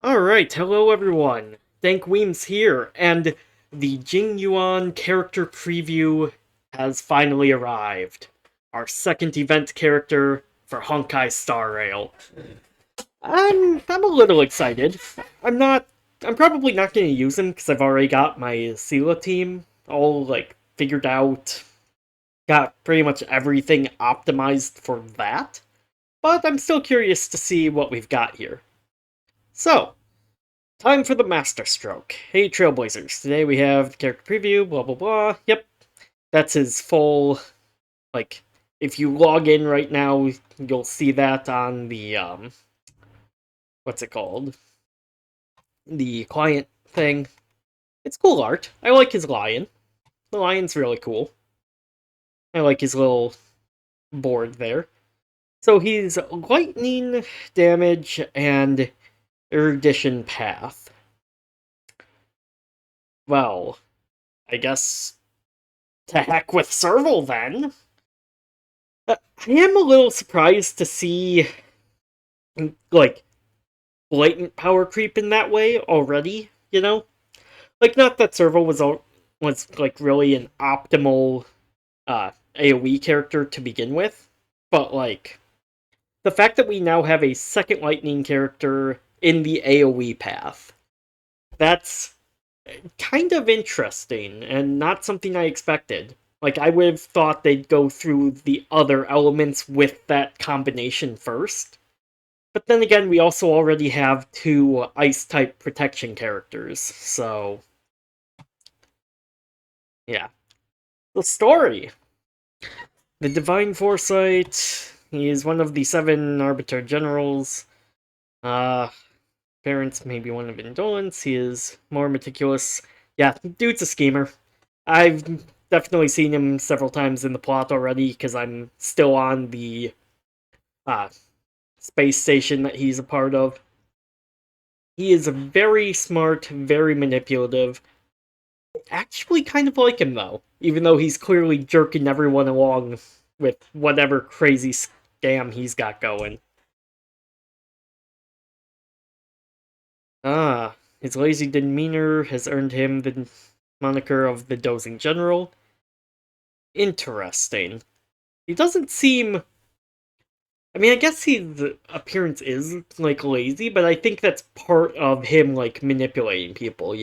Alright, hello everyone. Dankwiemz here, and the Jing Yuan character preview has finally arrived. Our second event character for Honkai Star Rail. I'm a little excited. I'm not I'm probably not gonna use him because I've already got my Seele team all figured out. Got pretty much everything optimized for that. But I'm still curious to see what we've got here. So, time for the master stroke. Hey Trailblazers, today we have the character preview, blah blah blah. Yep, that's his full, like, if you log in right now, you'll see that on the, what's it called? The client thing. It's cool art. I like his lion. The lion's really cool. I like his little board there. So he's lightning damage and erudition path. Well, I guess to heck with Serval then. I am a little surprised to see like blatant power creep in that way already. Like not that Servo was like really an optimal AOE character to begin with, but like the fact that we now have a second lightning character in the AOE path, that's kind of interesting and not something I expected. Like, I would have thought they'd go through the other elements with that combination first. But then again, we also already have two ice-type protection characters, so... yeah. The story! The Divine Foresight, he is one of the 7 Arbiter Generals. Uh, Parents may be one of Indolence, he is more meticulous. Yeah, dude's a schemer. I've definitely seen him several times in the plot already because I'm still on the uh, space station that he's a part of. He is very smart, very manipulative. Actually, kind of like him though, even though he's clearly jerking everyone along with whatever crazy scam he's got going. His lazy demeanor has earned him the moniker of the Dozing General. Interesting. He doesn't seem I mean, I guess his appearance is like lazy, but I think that's part of him like manipulating people.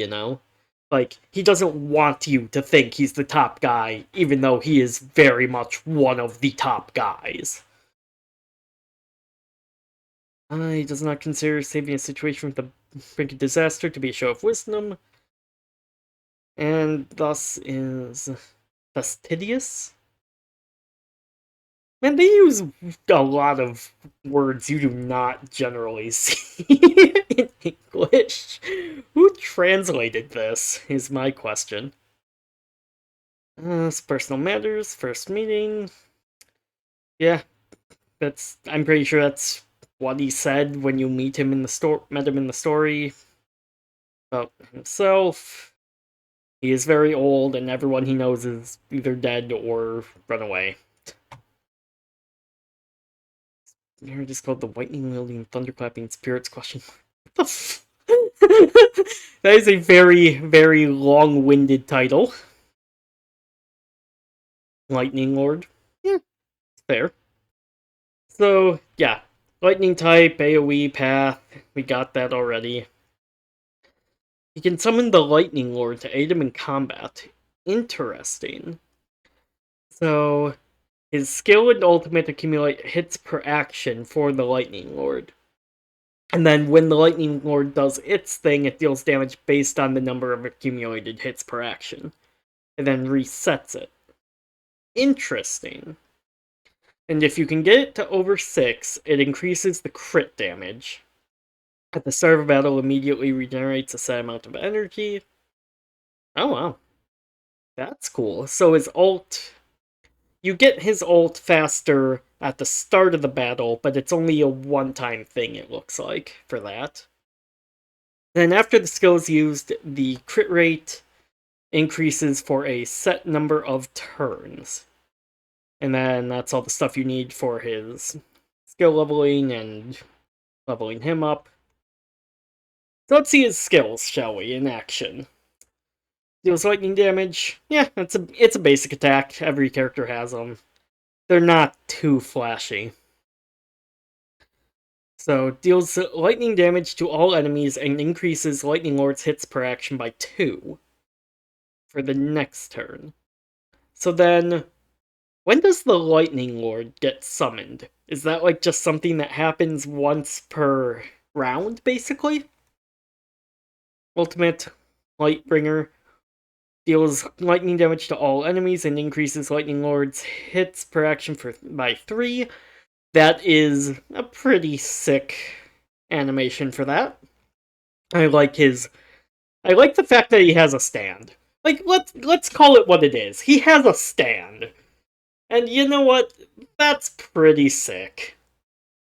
Like he doesn't want you to think he's the top guy, even though he is very much one of the top guys. He does not consider saving a situation from the brink of disaster to be a show of wisdom, and thus is fastidious. Man, they use a lot of words you do not generally see in English. Who translated this, is my question. Personal matters, first meeting. Yeah, I'm pretty sure that's what he said when you met him in the story. About himself. He is very old, and everyone he knows is either dead or run away. You're just called the Lightning Wielding Thunderclapping Spirits question. That is a very, very long-winded title. Lightning Lord. Yeah, fair. So, yeah. Lightning type, AoE path. We got that already. You can summon the Lightning Lord to aid him in combat. Interesting. So, his skill and ultimate accumulate hits per action for the Lightning Lord. And then when the Lightning Lord does its thing, it deals damage based on the number of accumulated hits per action. And then resets it. Interesting. And if you can get it to over 6, it increases the crit damage. At the start of a battle, immediately regenerates a set amount of energy. Oh wow. That's cool. So his ult... You get his ult faster at the start of the battle, but it's only a one-time thing, it looks like, for that. Then after the skill is used, the crit rate increases for a set number of turns. And then that's all the stuff you need for his skill leveling and leveling him up. So let's see his skills, shall we, in action. Deals lightning damage. Yeah, it's a basic attack. Every character has them. They're not too flashy. So, deals lightning damage to all enemies and increases Lightning Lord's hits per action by 2 for the next turn. So then, when does the Lightning Lord get summoned? Is that like just something that happens once per round, basically? Ultimate Lightbringer deals lightning damage to all enemies and increases Lightning Lord's hits per action by 3. That is a pretty sick animation for that. I like the fact that he has a stand. Like, let's call it what it is. He has a stand. And you know what? That's pretty sick.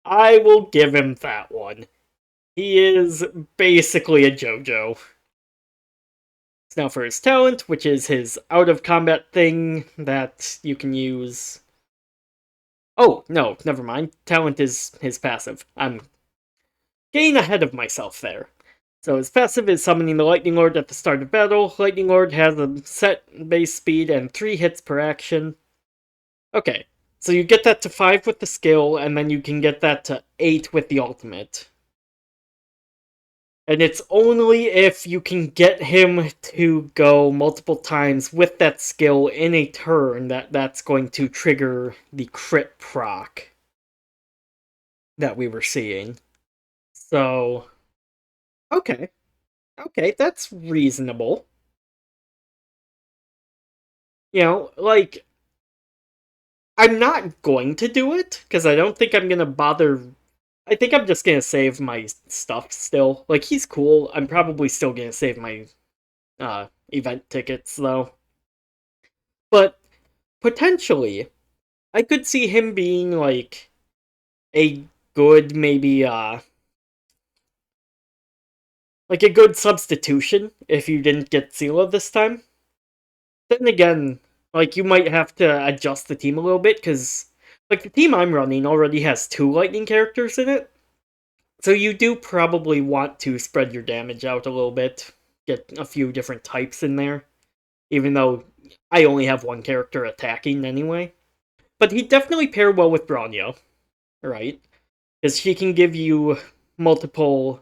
I will give him that one. He is basically a JoJo. So now for his talent, which is his out-of-combat thing that you can use. Oh, no, never mind. Talent is his passive. I'm getting ahead of myself there. So his passive is summoning the Lightning Lord at the start of battle. Lightning Lord has a set base speed and 3 hits per action. Okay, so you get that to 5 with the skill, and then you can get that to 8 with the ultimate. And it's only if you can get him to go multiple times with that skill in a turn that that's going to trigger the crit proc that we were seeing. So, okay. Okay, that's reasonable. You know, like, I'm not going to do it, because I don't think I'm going to bother. I think I'm just going to save my stuff still. Like, he's cool. I'm probably still going to save my event tickets, though. But, potentially, I could see him being, like, a good, maybe, like a good substitution if you didn't get Seele this time. Then again, like, you might have to adjust the team a little bit, because, like, the team I'm running already has 2 lightning characters in it. So you do probably want to spread your damage out a little bit, get a few different types in there, even though I only have 1 character attacking anyway. But he'd definitely pair well with Bronya, right? Because she can give you multiple,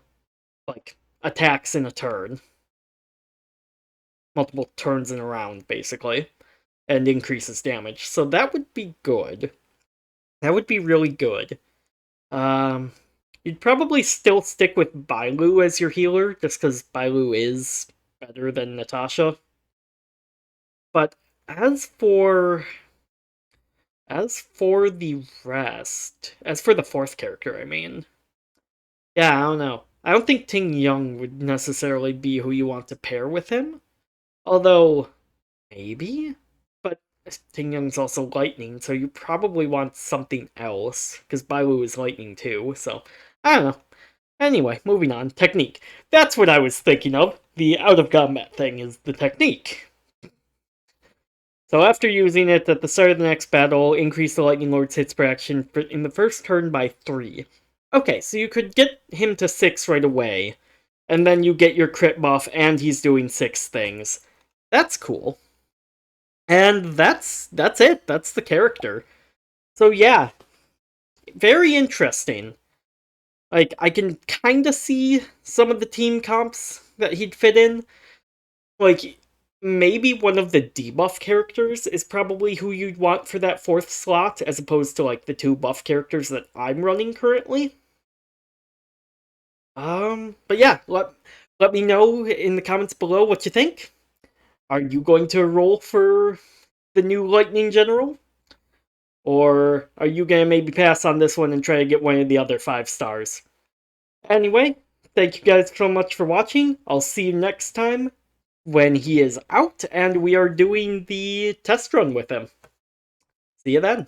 like, attacks in a turn. Multiple turns in a round, basically. And increases damage. So that would be good. That would be really good. You'd probably still stick with Bailu as your healer, just because Bailu is better than Natasha. But as for the rest, as for the 4th character, I mean, yeah, I don't know. I don't think Ting Young would necessarily be who you want to pair with him. Although, maybe? But Ting Young's also lightning, so you probably want something else, because Bailu is lightning too, so I don't know. Anyway, moving on. Technique. That's what I was thinking of. The out-of-combat thing is the technique. So after using it at the start of the next battle, increase the Lightning Lord's hits per action in the first turn by 3. Okay, so you could get him to 6 right away, and then you get your crit buff, and he's doing 6 things. That's cool. And that's it. That's the character. So yeah, very interesting. Like, I can kind of see some of the team comps that he'd fit in. Like, maybe one of the debuff characters is probably who you'd want for that 4th slot, as opposed to, like, the 2 buff characters that I'm running currently. But yeah, let me know in the comments below what you think. Are you going to roll for the new Lightning General? Or are you gonna maybe pass on this one and try to get one of the other 5 stars? Anyway, thank you guys so much for watching. I'll see you next time when he is out and we are doing the test run with him. See you then.